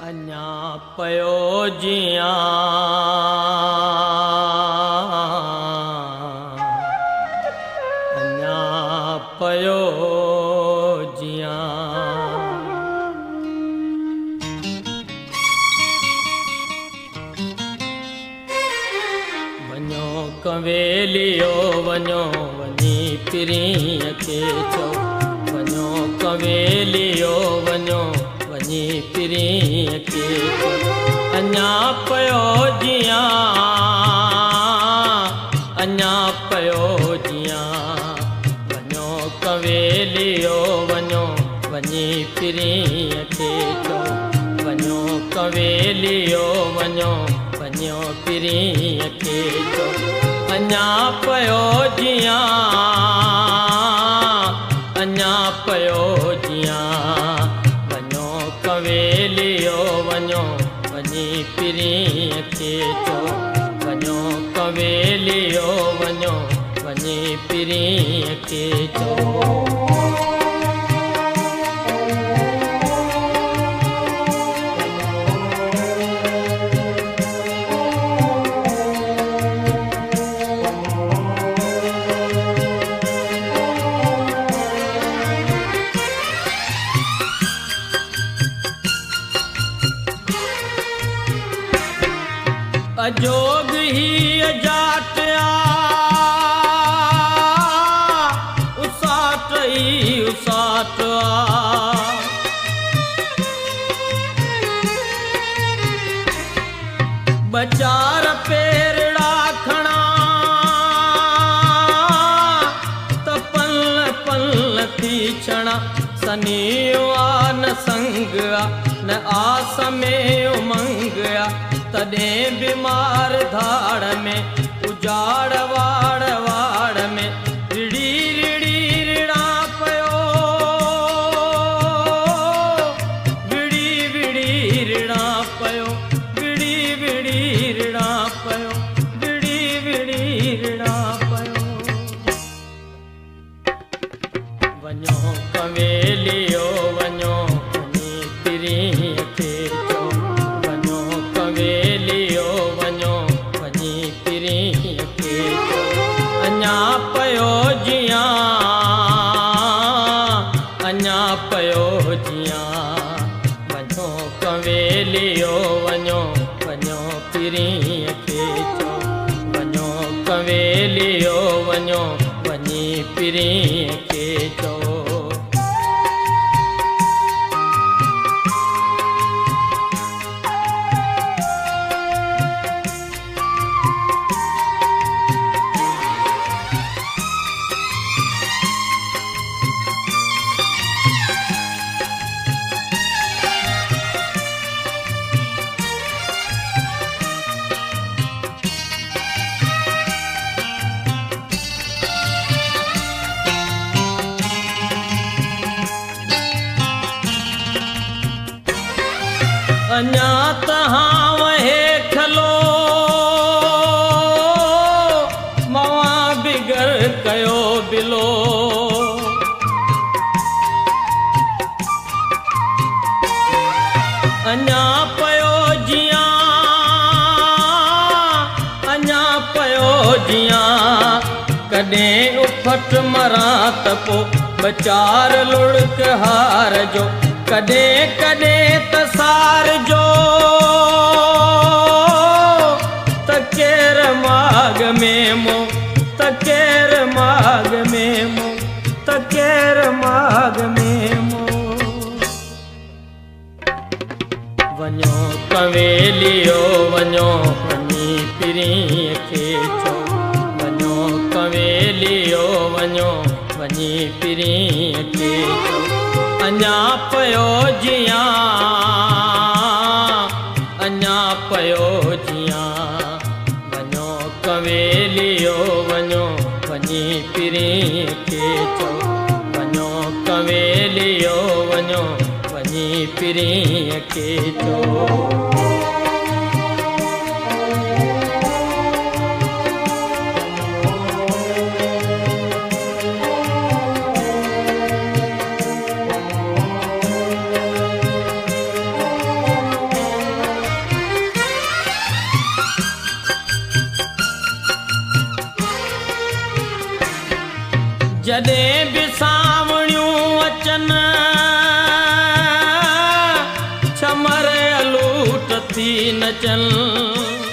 अञा पयो जियां अञा पयो जियां वञो कंवेलियो वञो वञी पिरीअ खे चओ वञो कंवेलियो वञो वञी पिरीअ खे चओ अञा पयो जियां अञा पयो जियां वञो कंवेलियो वञो वञी पिरीअ खे चओ वञो कंवेलियो वञो वञो पिरीअ खे चओ अञा पयो जियां अञा पयो जियां वञो कंवेलियो वञो वञी पिरीअ खे चओ वञो कंवेलियो वञो वञी पिरीअ खे चओ अजोग ही अजाट उसाट ही उसाट बचार पेरड़ा खणा त पल पल थी छणा सनियो आ न संग आ न आस में उमंग आ तॾहिं बीमार धाड़ में उजाड़ वाड़ वाड़ में रिड़ी रिड़ी रिड़ा पयो विड़ी विड़ी रिड़ा पयो विड़ी विड़ी रिड़ा पयो विड़ी विड़ी रिड़ा पयो वञो कंवेलियो वञो वञी पिरीअ खे चओ वञो कंवेलियो वञो वञी पिरीअ खे चओ अञा पयो जियां अञा पयो जियां वञो कंवेलियो वञो वञो पिरीअ खे चओ वञो कंवेलियो वञो वञी पिरीअ खे चओ अञा तहां वहे खलो मवा बिगर कयो बिलो अञा पयो जियां अञा पयो जियां कॾहिं उफट मरां त पोइ बचार लुढ़क हार जो कॾहिं कॾहिं त सार जो त केर माग में मो त केर माग में मो त केर माग में मो वञो कंवेलियो वञो वञी पिरीअ खे चओ वञो कंवेलियो वञो वञी पिरीअ खे चओ अञा पयो जियां अञा पयो जियां वञो कंवेलियो वञो वञी पिरीअ खे चओ वञो कंवेलियो वञो वञी पिरीअ खे चओ जॾहिं बि सावणियूं अचनि छमर अलूट थी नचनि।